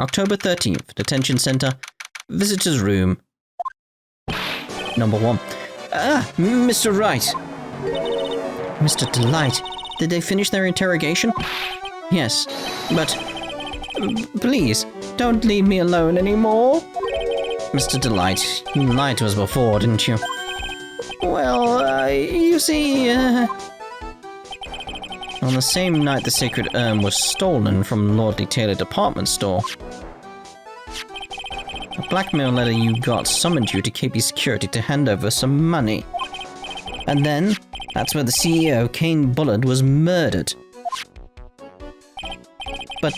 October 13th, detention center, visitor's room. Number 1. Mr. Wright. Mr. Delight, did they finish their interrogation? Yes, but please, don't leave me alone anymore. Mr. Delight, you lied to us before, didn't you? Well, you see, on the same night the sacred urn was stolen from Lordly Taylor department store, a blackmail letter you got summoned you to KP Security to hand over some money. And then, that's where the CEO, Kane Bullard, was murdered. But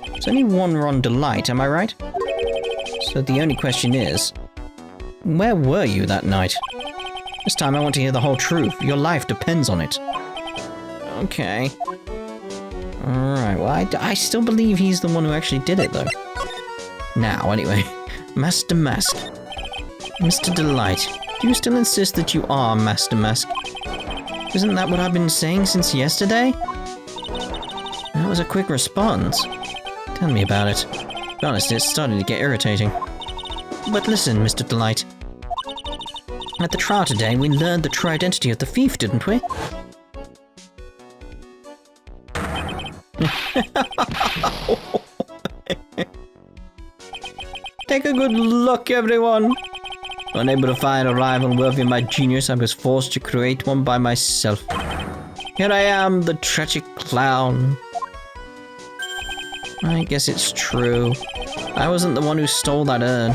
there's only one Ron Delight, am I right? So the only question is, where were you that night? This time I want to hear the whole truth. Your life depends on it. Okay. Alright, well, I still believe he's the one who actually did it, though. Now, anyway. Master Mask. Mr. Delight, do you still insist that you are Master Mask? Isn't that what I've been saying since yesterday? That was a quick response. Tell me about it. To be honest, it's starting to get irritating. But listen, Mr. Delight. At the trial today, we learned the true identity of the thief, didn't we? Take a good look, everyone! Unable to find a rival worthy of my genius, I was forced to create one by myself. Here I am, the tragic clown. I guess it's true. I wasn't the one who stole that urn.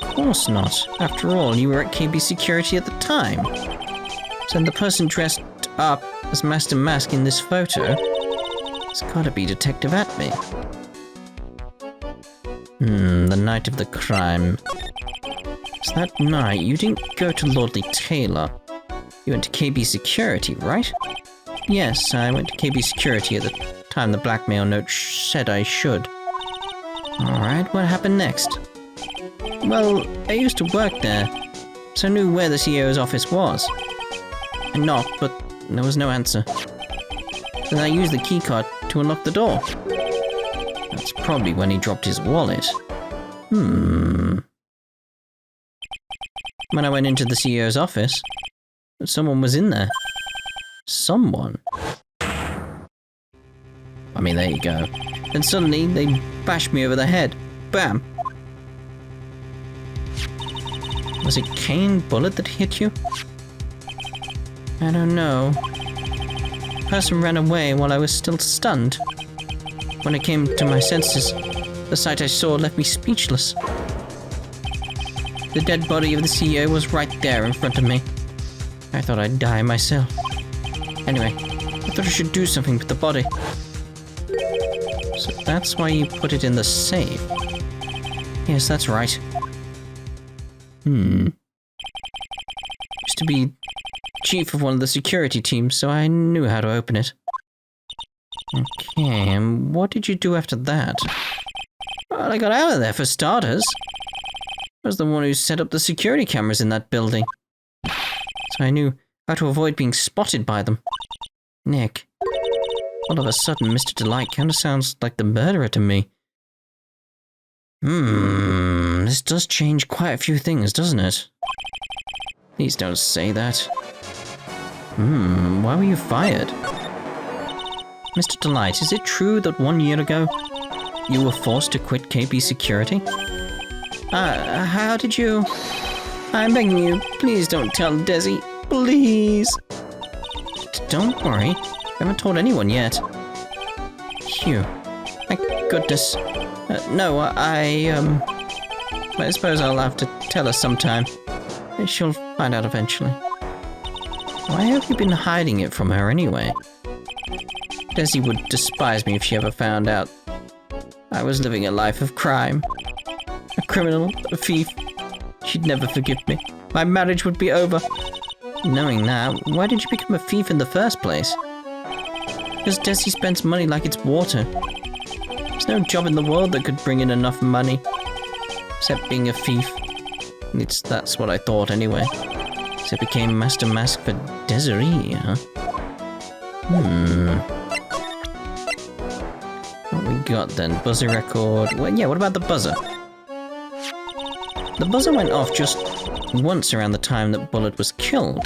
Of course not. After all, you were at KB Security at the time. So the person dressed up as Master Mask in this photo, it's gotta be Detective Atme. The night of the crime. So that night, you didn't go to Lordly Taylor. You went to KB Security, right? Yes, I went to KB Security at the time the blackmail note said I should. Alright, what happened next? Well, I used to work there, so I knew where the CEO's office was. I knocked, but there was no answer. Then I used the keycard to unlock the door. That's probably when he dropped his wallet. When I went into the CEO's office, someone was in there. Someone. I mean, there you go. Then suddenly, they bashed me over the head. Bam! Was it Kane Bullard that hit you? I don't know. The person ran away while I was still stunned. When I came to my senses, the sight I saw left me speechless. The dead body of the CEO was right there in front of me. I thought I'd die myself. Anyway, I thought I should do something with the body. So that's why you put it in the safe. Yes, that's right. Used to be chief of one of the security teams, so I knew how to open it. Okay, and what did you do after that? Well, I got out of there for starters. I was the one who set up the security cameras in that building. So I knew how to avoid being spotted by them. Nick, all of a sudden, Mr. Delight kind of sounds like the murderer to me. This does change quite a few things, doesn't it? Please don't say that. Why were you fired? Mr. Delight, is it true that 1 year ago, you were forced to quit KP Security? How did you... I'm begging you, please don't tell Desi. Please. Don't worry, I haven't told anyone yet. Phew. Thank goodness. No, I suppose I'll have to tell her sometime. She'll find out eventually. Why have you been hiding it from her anyway? Desi would despise me if she ever found out I was living a life of crime. A criminal, a thief. She'd never forgive me. My marriage would be over. Knowing that, why did you become a thief in the first place? Because Desi spends money like it's water. There's no job in the world that could bring in enough money. Except being a thief. That's what I thought anyway. So it became Master Mask for Desiree, huh? What we got then? Buzzer record. Well, yeah, what about the buzzer? The buzzer went off just once around the time that Bullet was killed.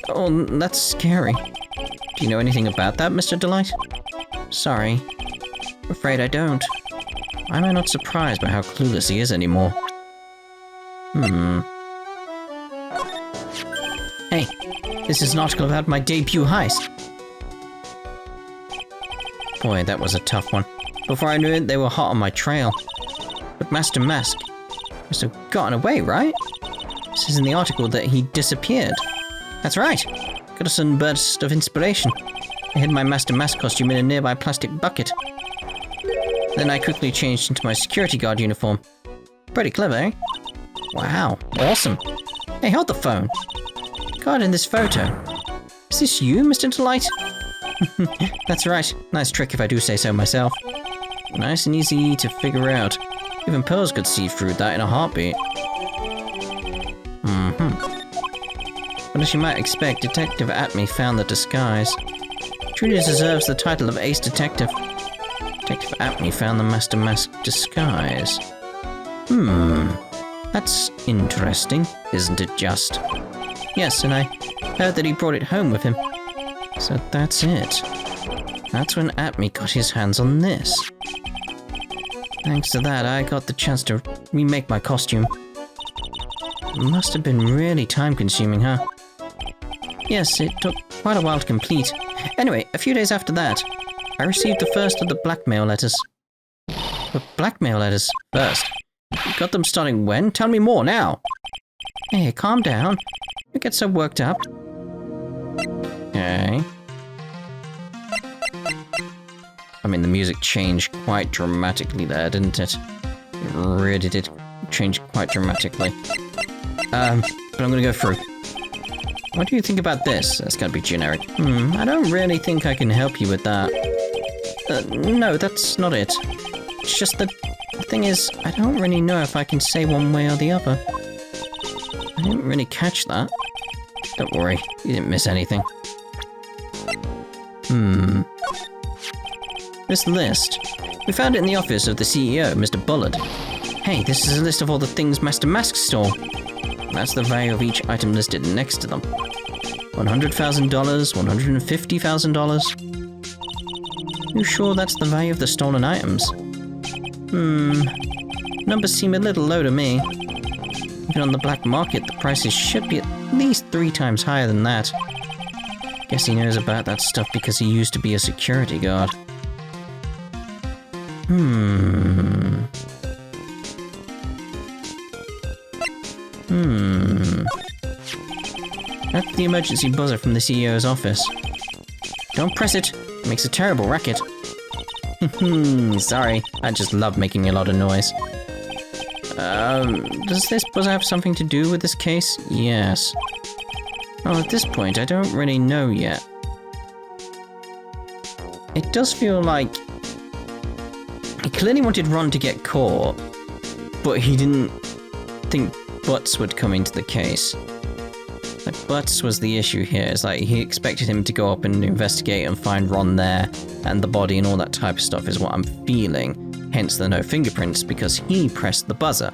Oh, that's scary. Do you know anything about that, Mr. Delight? Sorry. I'm afraid I don't. Why am I not surprised by how clueless he is anymore? Hey, this is an article about my debut heist. Boy, that was a tough one. Before I knew it, they were hot on my trail. But Master Mask must have gotten away, right? It says in the article that he disappeared. That's right. Got a sudden burst of inspiration. I hid my Master Mask costume in a nearby plastic bucket. Then I quickly changed into my security guard uniform. Pretty clever, eh? Wow, awesome. Hey, hold the phone. God, in this photo. Is this you, Mr. Delight? That's right. Nice trick if I do say so myself. Nice and easy to figure out. Even Pearls could see through that in a heartbeat. But as you might expect, Detective Atme found the disguise. Truly deserves the title of Ace Detective. Detective Atme found the Master Mask disguise. That's interesting, isn't it just? Yes, and I heard that he brought it home with him. So that's it. That's when Atme got his hands on this. Thanks to that, I got the chance to remake my costume. It must have been really time-consuming, huh? Yes, it took quite a while to complete. Anyway, a few days after that, I received the first of the blackmail letters. The blackmail letters? First. You got them starting when? Tell me more, now! Hey, calm down. Don't get so worked up. Okay. I mean, the music changed quite dramatically there, didn't it? It really did change quite dramatically. But I'm gonna go through. What do you think about this? That's gotta be generic. I don't really think I can help you with that. No, that's not it. It's just that the thing is, I don't really know if I can say one way or the other. I didn't really catch that. Don't worry, you didn't miss anything. This list. We found it in the office of the CEO, Mr. Bullard. Hey, this is a list of all the things Master Mask stole. That's the value of each item listed next to them. $100,000, $150,000. You sure that's the value of the stolen items? Numbers seem a little low to me. Even on the black market, the prices should be at least 3 times higher than that. Guess he knows about that stuff because he used to be a security guard. That's the emergency buzzer from the CEO's office. Don't press it. It makes a terrible racket. Sorry. I just love making a lot of noise. Does this buzzer have something to do with this case? Yes. Oh, at this point, I don't really know yet. It does feel like he clearly wanted Ron to get caught, but he didn't think Butts would come into the case. Like, Butts was the issue here. It's like he expected him to go up and investigate and find Ron there, and the body and all that type of stuff is what I'm feeling. Hence the no fingerprints, because he pressed the buzzer.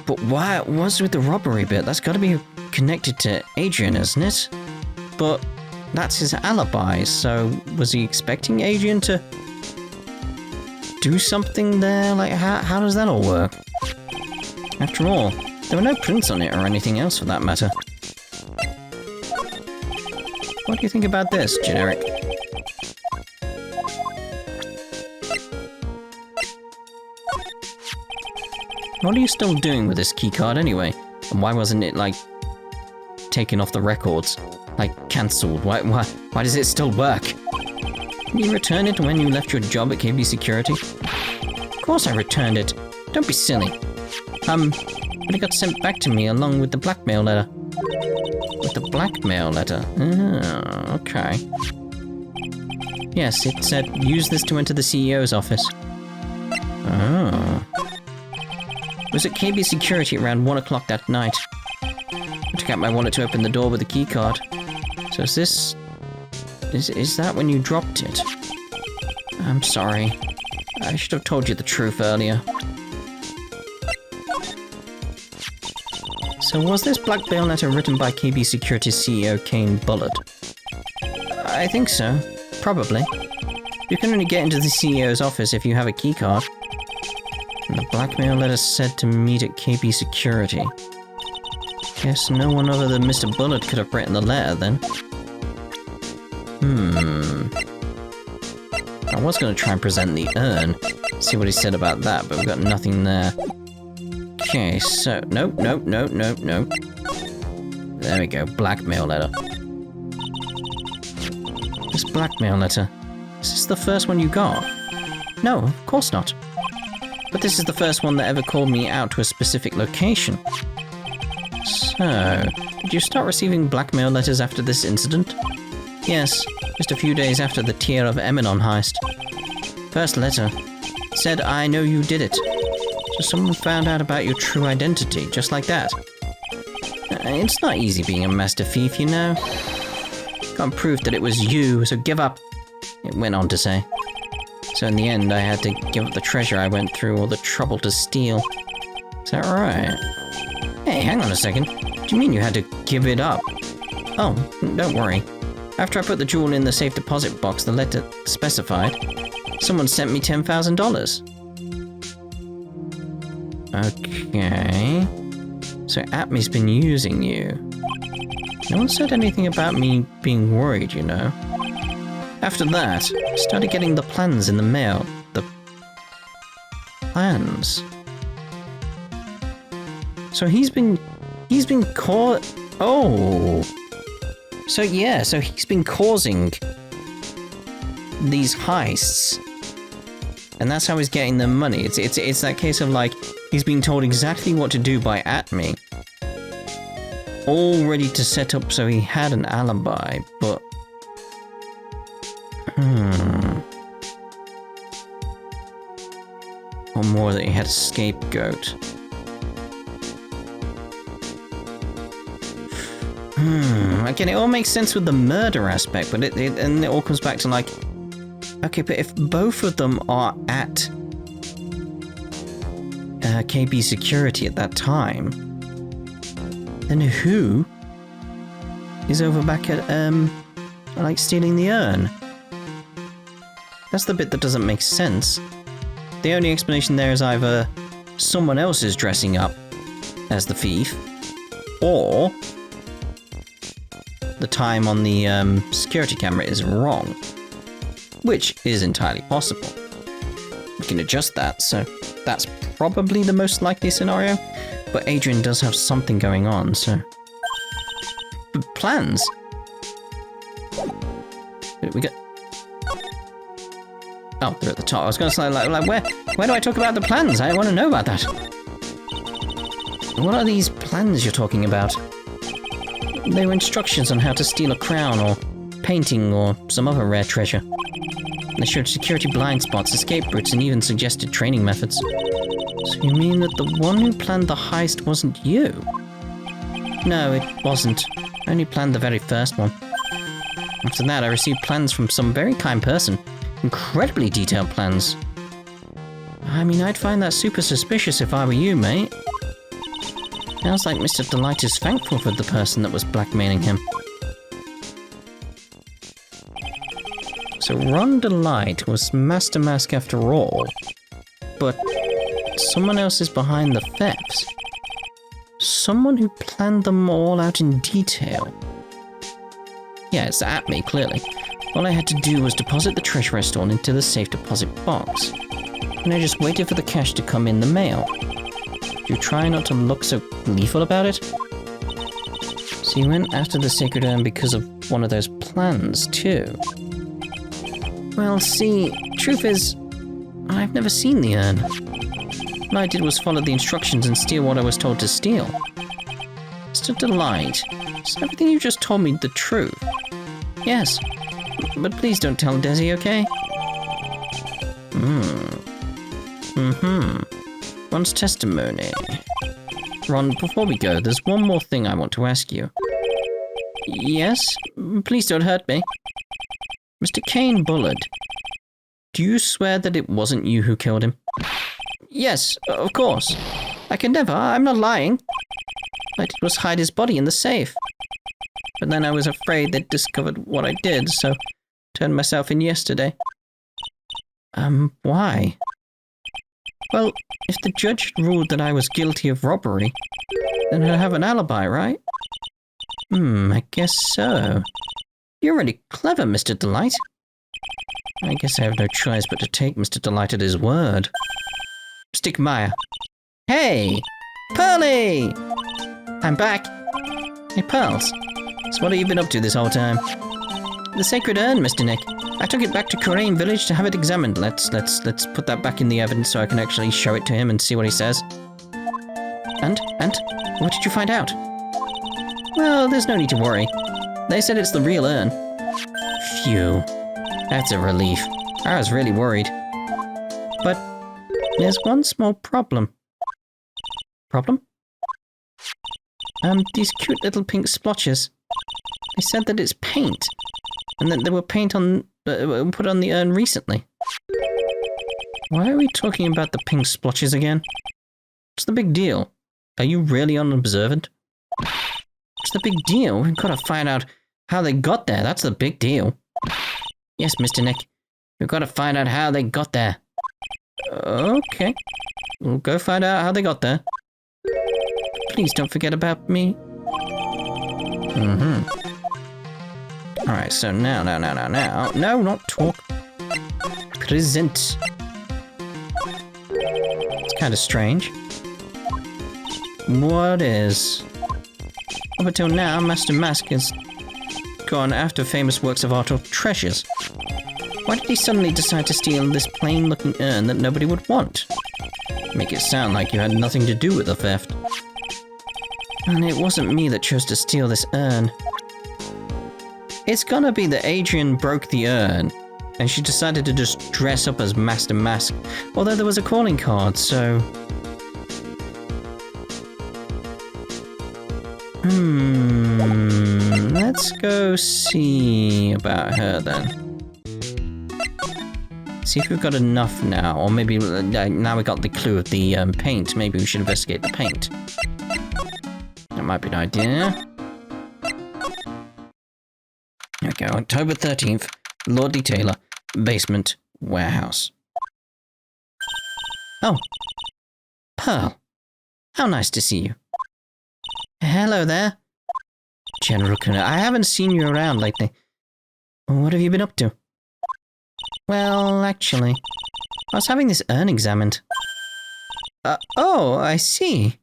But why? What's with the robbery bit? That's got to be connected to Adrian, isn't it? But that's his alibi, so was he expecting Adrian to do something there? Like, how does that all work? After all, there were no prints on it or anything else for that matter. What do you think about this, generic? What are you still doing with this keycard anyway? And why wasn't it, like, taken off the records? Like, cancelled? Why does it still work? Didn't you return it when you left your job at KB Security? Of course I returned it. Don't be silly. But it got sent back to me along with the blackmail letter. With the blackmail letter? Oh, okay. Yes, it said, use this to enter the CEO's office. Oh. It was at KB Security around 1 o'clock that night. I took out my wallet to open the door with the keycard. So is this Is that when you dropped it? I'm sorry. I should have told you the truth earlier. So was this blackmail letter written by KB Securities CEO Kane Bullard? I think so. Probably. You can only get into the CEO's office if you have a keycard. And the blackmail letter said to meet at KB Security. Guess no one other than Mr. Bullard could have written the letter then. I was going to try and present the urn, see what he said about that, but we've got nothing there. Okay, so... Nope. There we go, blackmail letter. This blackmail letter. Is this the first one you got? No, of course not. But this is the first one that ever called me out to a specific location. So, did you start receiving blackmail letters after this incident? Yes, just a few days after the Tear of Eminon heist. First letter said, I know you did it. So someone found out about your true identity, just like that. It's not easy being a master thief, you know. Can't prove that it was you, so give up, it went on to say. So in the end, I had to give up the treasure I went through all the trouble to steal. Is that right? Hey, hang on a second. Do you mean you had to give it up? Oh, don't worry. After I put the jewel in the safe deposit box the letter specified, someone sent me $10,000. Okay. So Atmi's been using you. No one said anything about me being worried, you know. After that, I started getting the plans in the mail. The plans. So he's been caught. Oh. So yeah, so he's been causing these heists. And that's how he's getting the money. It's that case of like, he's being told exactly what to do by Atmi. All ready to set up so he had an alibi, but... Or more that he had a scapegoat. Again, it all makes sense with the murder aspect, but it all comes back to like... Okay, but if both of them are at KB Security at that time, then who is over back at, like, stealing the urn? That's the bit that doesn't make sense. The only explanation there is either someone else is dressing up as the thief, or the time on the security camera is wrong. Which is entirely possible. We can adjust that, so that's probably the most likely scenario. But Adrian does have something going on, so... But plans? We got... Oh, they're at the top. I was going to say, like where do I talk about the plans? I want to know about that. What are these plans you're talking about? They were instructions on how to steal a crown, or painting, or some other rare treasure. They showed security blind spots, escape routes, and even suggested training methods. So you mean that the one who planned the heist wasn't you? No, it wasn't. I only planned the very first one. After that, I received plans from some very kind person. Incredibly detailed plans. I mean, I'd find that super suspicious if I were you, mate. Sounds like Mr. Delight is thankful for the person that was blackmailing him. So Ron Delight was Master Mask after all, but someone else is behind the thefts. Someone who planned them all out in detail. Yeah, it's at me, clearly. All I had to do was deposit the treasure I stole into the safe deposit box. And I just waited for the cash to come in the mail. Do you try not to look so gleeful about it? So you went after the sacred urn because of one of those plans, too. Well, see, truth is, I've never seen the urn. All I did was follow the instructions and steal what I was told to steal. Mr. Delight, is everything you just told me the truth? Yes, but please don't tell Desi, okay? Ron's testimony. Ron, before we go, there's one more thing I want to ask you. Yes? Please don't hurt me. Mr. Kane Bullard, do you swear that it wasn't you who killed him? Yes, of course. I can never. I'm not lying. All I did was hide his body in the safe. But then I was afraid they'd discovered what I did, so turned myself in yesterday. Why? Well, if the judge ruled that I was guilty of robbery, then I'd have an alibi, right? I guess so. You're really clever, Mr. Delight. I guess I have no choice but to take Mr. Delight at his word. Stickmeyer. Hey! Pearly! I'm back. Hey, Pearls. So what have you been up to this whole time? The sacred urn, Mr. Nick. I took it back to Korean village to have it examined. Let's put that back in the evidence so I can actually show it to him and see what he says. And? What did you find out? Well, there's no need to worry. They said it's the real urn. Phew. That's a relief. I was really worried. But there's one small problem. Problem? These cute little pink splotches. They said that it's paint. And that they were put on the urn recently. Why are we talking about the pink splotches again? What's the big deal? Are you really unobservant? What's the big deal? We've got to find out how they got there. That's the big deal. Yes, Mr. Nick. We've got to find out how they got there. Okay. We'll go find out how they got there. Please don't forget about me. Alright, so now. No, not talk. Present. It's kind of strange. What is? Up until now, Master Mask has gone after famous works of art or treasures. Why did he suddenly decide to steal this plain-looking urn that nobody would want? Make it sound like you had nothing to do with the theft. And it wasn't me that chose to steal this urn. It's gonna be that Adrian broke the urn, and she decided to just dress up as Master Mask, although there was a calling card, so... Let's go see about her then. See if we've got enough now, or maybe now we got the clue of the paint, maybe we should investigate the paint. That might be an idea. Okay, October 13th, Lord Detailer, basement, warehouse. Oh, Pearl. How nice to see you. Hello there. General Kuna, I haven't seen you around lately. What have you been up to? Well, actually, I was having this urn examined. Oh, I see.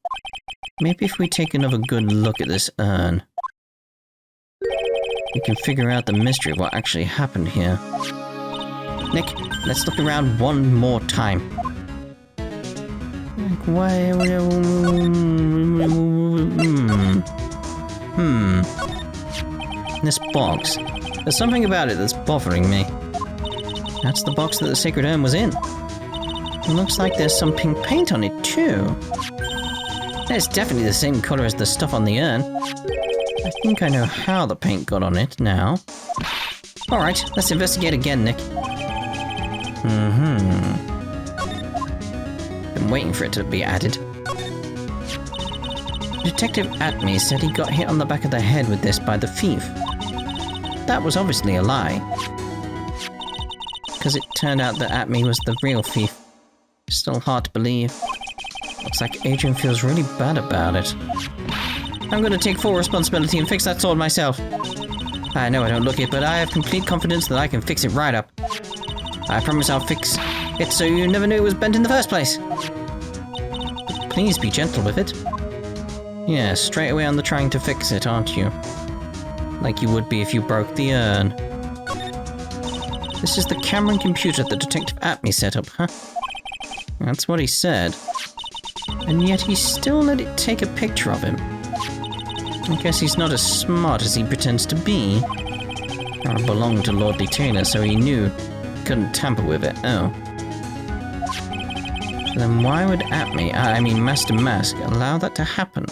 Maybe if we take another good look at this urn, we can figure out the mystery of what actually happened here. Nick, let's look around one more time. Why? This box. There's something about it that's bothering me. That's the box that the sacred urn was in. It looks like there's some pink paint on it too. It's definitely the same color as the stuff on the urn. I think I know how the paint got on it now. Alright, let's investigate again, Nick. Been waiting for it to be added. Detective Atme said he got hit on the back of the head with this by the thief. That was obviously a lie. Because it turned out that Atme was the real thief. Still hard to believe. Looks like Adrian feels really bad about it. I'm gonna take full responsibility and fix that sword myself. I know I don't look it, but I have complete confidence that I can fix it right up. I promise I'll fix it so you never knew it was bent in the first place. Please be gentle with it. Yeah, straight away on the trying to fix it, aren't you? Like you would be if you broke the urn. This is the camera and computer that Detective Atme set up, huh? That's what he said. And yet he still let it take a picture of him. I guess he's not as smart as he pretends to be. Or belonged to Lord Detailer, so he knew he couldn't tamper with it. Oh. So then why would Master Mask, allow that to happen?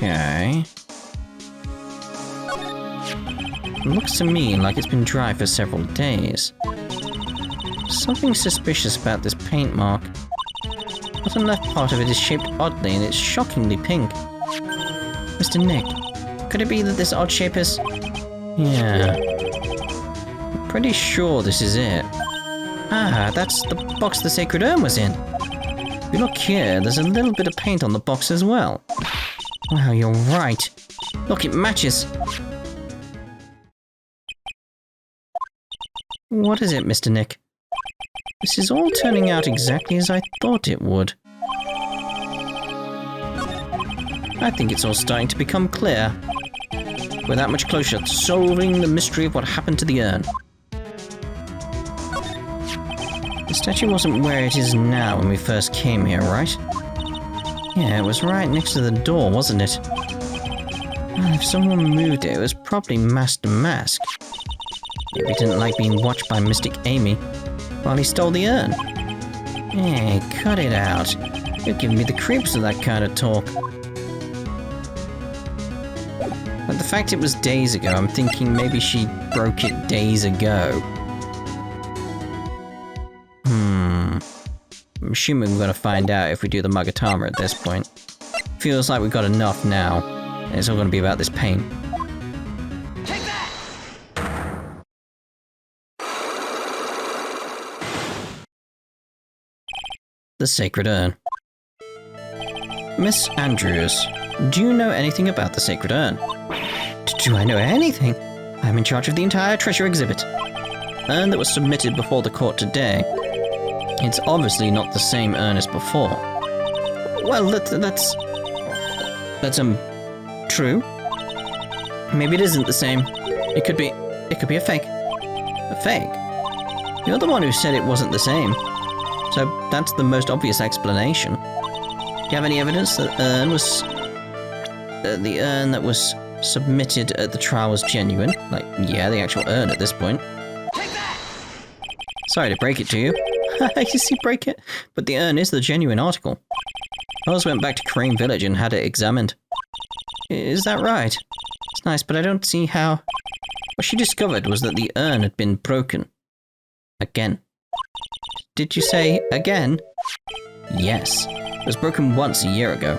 Okay. It looks to me like it's been dry for several days. Something suspicious about this paint mark. The bottom left part of it is shaped oddly and it's shockingly pink. Mr. Nick, could it be that this odd shape is... Yeah. I'm pretty sure this is it. Ah, that's the box the sacred urn was in. If you look here, there's a little bit of paint on the box as well. Wow, you're right. Look, it matches. What is it, Mr. Nick? This is all turning out exactly as I thought it would. I think it's all starting to become clear. We're that much closer to solving the mystery of what happened to the urn. The statue wasn't where it is now when we first came here, right? Yeah, it was right next to the door, wasn't it? Well, if someone moved it, it was probably Master Mask. Maybe he didn't like being watched by Mystic Amy while he stole the urn. Hey, cut it out. You're giving me the creeps with that kind of talk. But the fact it was days ago, I'm thinking maybe she broke it days ago. I'm assuming we're going to find out if we do the Magatama at this point. Feels like we've got enough now. And it's all going to be about this paint. Take that! The Sacred Urn. Miss Andrews, do you know anything about the Sacred Urn? Do I know anything? I'm in charge of the entire treasure exhibit. Urn that was submitted before the court today. It's obviously not the same urn as before. Well, that's true. Maybe it isn't the same. It could be a fake. A fake? You're the one who said it wasn't the same. So that's the most obvious explanation. Do you have any evidence that the urn that was submitted at the trial was genuine? Like, yeah, the actual urn at this point. Take that! Sorry to break it to you. You see, break it? But the urn is the genuine article. Oz went back to Crane Village and had it examined. Is that right? It's nice, but I don't see how... What she discovered was that the urn had been broken. Again. Did you say again? Yes. It was broken once a year ago.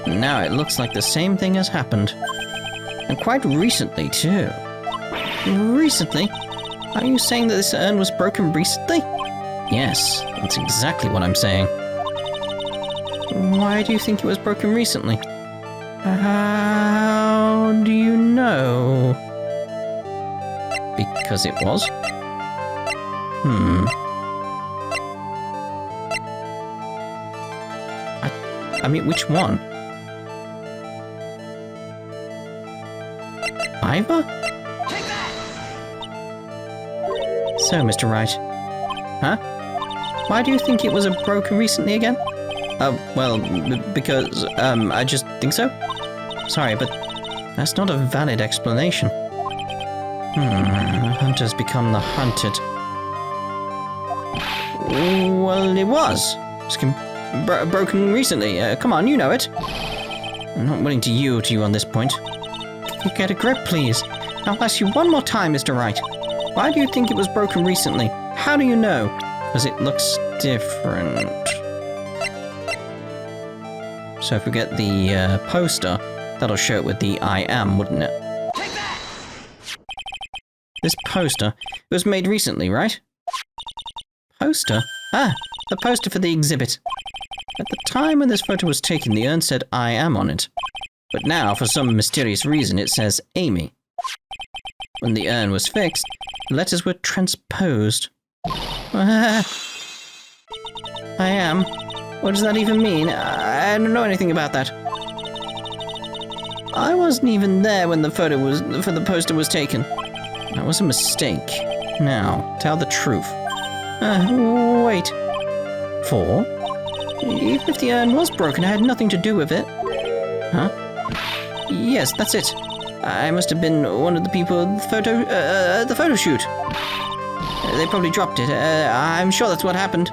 And now it looks like the same thing has happened. And quite recently, too. Recently? Are you saying that this urn was broken recently? Yes, that's exactly what I'm saying. Why do you think it was broken recently? How do you know? Because it was? I mean, which one? Ivor? Take that! So, Mr. Wright. Huh? Why do you think it was broken recently again? Well, because, I just think so. Sorry, but that's not a valid explanation. The hunter's become the hunted. Well, it was. Broken recently. Come on, you know it. I'm not willing to yield to you on this point. Get a grip, please. I'll ask you one more time, Mr. Wright. Why do you think it was broken recently? How do you know? Because it looks different. So if we get the poster, that'll show it with the I am, wouldn't it? Take that! This poster, it was made recently, right? Poster? Ah, the poster for the exhibit. At the time when this photo was taken, the urn said I am on it. But now, for some mysterious reason, it says Amy. When the urn was fixed, the letters were transposed. I am. What does that even mean? I don't know anything about that. I wasn't even there when the poster was taken. That was a mistake. Now, tell the truth. Wait. 4? Even if the urn was broken, I had nothing to do with it. Huh? Yes, that's it. I must have been one of the people at the photo shoot. They probably dropped it. I'm sure that's what happened.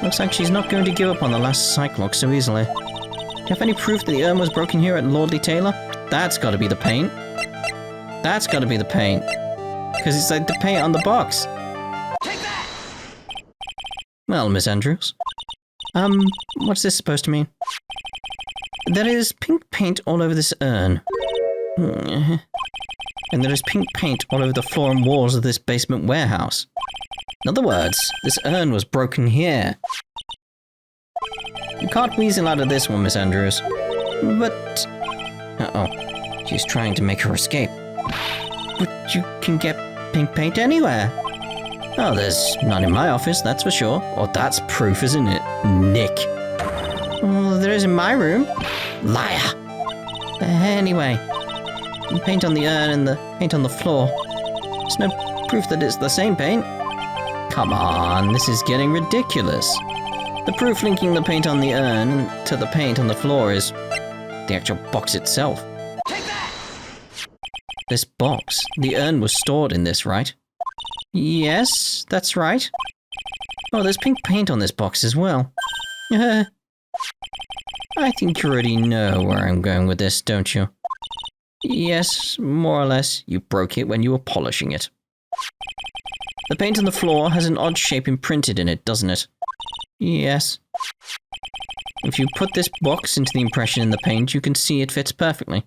Looks like she's not going to give up on the last Cyclops so easily. Do you have any proof that the urn was broken here at Lordly Taylor? That's got to be the paint. That's gotta be the paint. Because it's like the paint on the box. Take that! Well, Miss Andrews. What's this supposed to mean? There is pink paint all over this urn. And there is pink paint all over the floor and walls of this basement warehouse. In other words, this urn was broken here. You can't weasel out of this one, Miss Andrews. But... Uh-oh. She's trying to make her escape. But you can get pink paint anywhere. Oh, there's none in my office, that's for sure. Well, that's proof, isn't it, Nick? Well, there is in my room. Liar! Anyway, the paint on the urn and the paint on the floor. There's no proof that it's the same paint. Come on, this is getting ridiculous. The proof linking the paint on the urn to the paint on the floor is the actual box itself. Take that! This box, the urn was stored in this, right? Yes, that's right. Oh, there's pink paint on this box as well. I think you already know where I'm going with this, don't you? Yes, more or less. You broke it when you were polishing it. The paint on the floor has an odd shape imprinted in it, doesn't it? Yes. If you put this box into the impression in the paint, you can see it fits perfectly.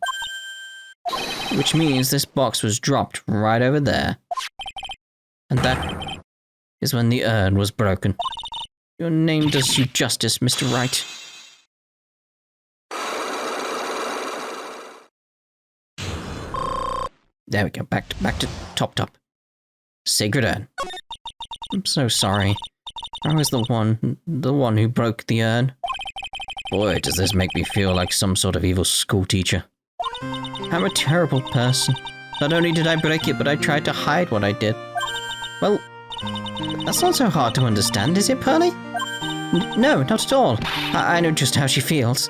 Which means this box was dropped right over there. And that is when the urn was broken. Your name does you justice, Mr. Wright. There we go, back to top. Sacred urn. I'm so sorry. I was the one who broke the urn. Boy, does this make me feel like some sort of evil school teacher. I'm a terrible person. Not only did I break it, but I tried to hide what I did. Well, that's not so hard to understand, is it, Pearly? No, not at all. I know just how she feels.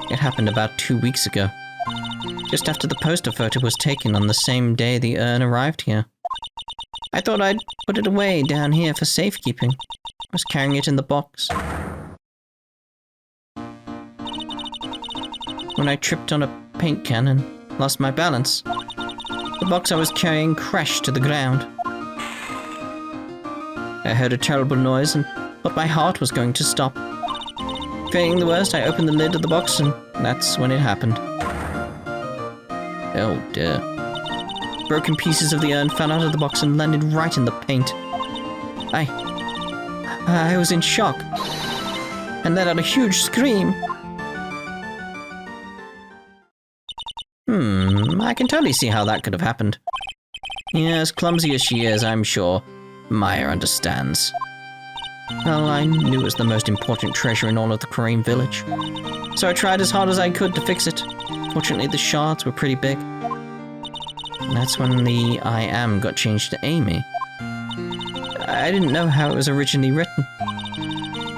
It happened about 2 weeks ago. Just after the poster photo was taken on the same day the urn arrived here. I thought I'd put it away down here for safekeeping. I was carrying it in the box. When I tripped on a paint can and lost my balance, the box I was carrying crashed to the ground. I heard a terrible noise and thought my heart was going to stop. Fearing the worst, I opened the lid of the box and that's when it happened. Oh dear. Broken pieces of the urn fell out of the box and landed right in the paint. I was in shock and let out a huge scream. I can totally see how that could have happened. Yeah, as clumsy as she is, I'm sure Maya understands. Well, I knew it was the most important treasure in all of the Korean village. So I tried as hard as I could to fix it. Fortunately, the shards were pretty big. And that's when the I am got changed to Amy. I didn't know how it was originally written.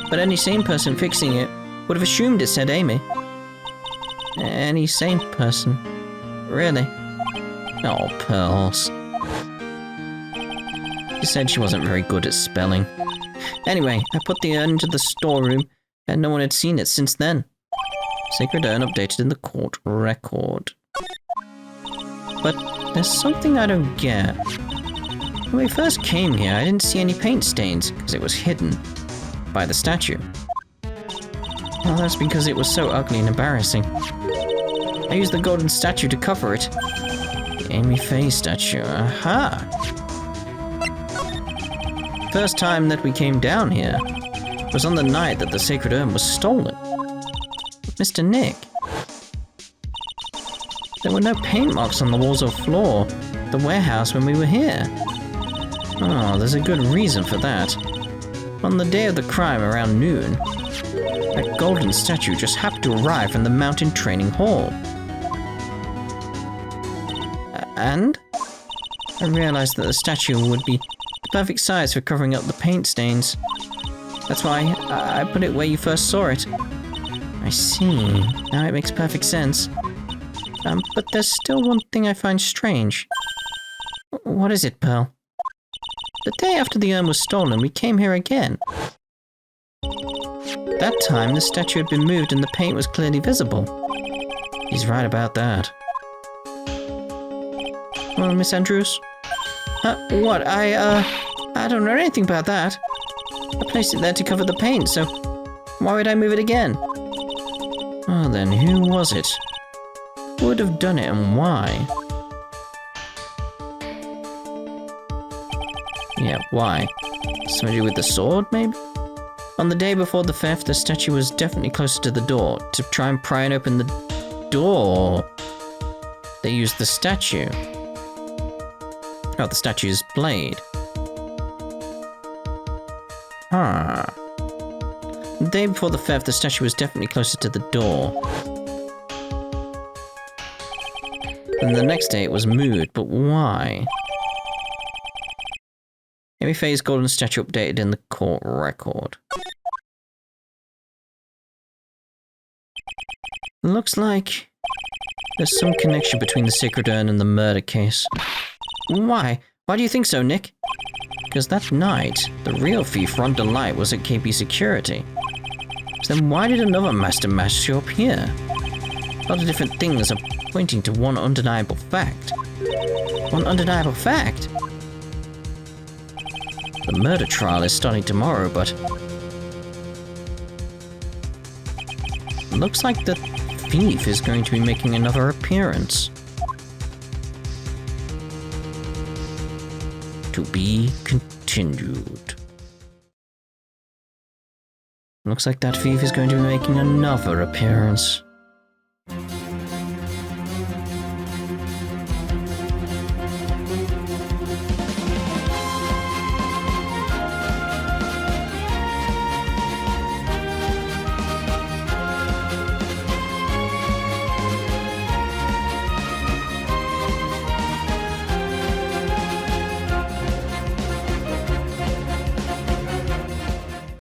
But any sane person fixing it would have assumed it said Amy. Any sane person. Really? Oh, Pearls. She said she wasn't very good at spelling. Anyway, I put the urn into the storeroom, and no one had seen it since then. Sacred urn updated in the court record. But there's something I don't get. When we first came here, I didn't see any paint stains, because it was hidden by the statue. Well, that's because it was so ugly and embarrassing. I used the golden statue to cover it. The Amy Faye statue, aha! First time that we came down here was on the night that the sacred urn was stolen. Mr. Nick. There were no paint marks on the walls or floor of the warehouse when we were here. Oh, there's a good reason for that. On the day of the crime around noon, that golden statue just happened to arrive from the mountain training hall. And I realized that the statue would be the perfect size for covering up the paint stains. That's why I put it where you first saw it. I see. Now it makes perfect sense. But there's still one thing I find strange. What is it, Pearl? The day after the urn was stolen, we came here again. That time, the statue had been moved and the paint was clearly visible. He's right about that. Well, Miss Andrews? What? I don't know anything about that. I placed it there to cover the paint, so why would I move it again? Oh, then who was it? Who would have done it and why? Yeah, why? Something to do with the sword, maybe? On the day before the theft, the statue was definitely closer to the door. To try and pry and open the door, they used the statue. Oh, the statue's blade. Huh. The day before the theft, the statue was definitely closer to the door. And the next day it was moved, but why? Amy Faye's golden statue updated in the court record. It looks like there's some connection between the sacred urn and the murder case. Why? Why do you think so, Nick? Because that night, the real thief, Ron Delight, was at KP Security. So then why did another Master Mash show up here? A lot of different things are pointing to one undeniable fact. One undeniable fact? The murder trial is starting tomorrow, but it looks like the thief is going to be making another appearance. To be continued. Looks like that thief is going to be making another appearance.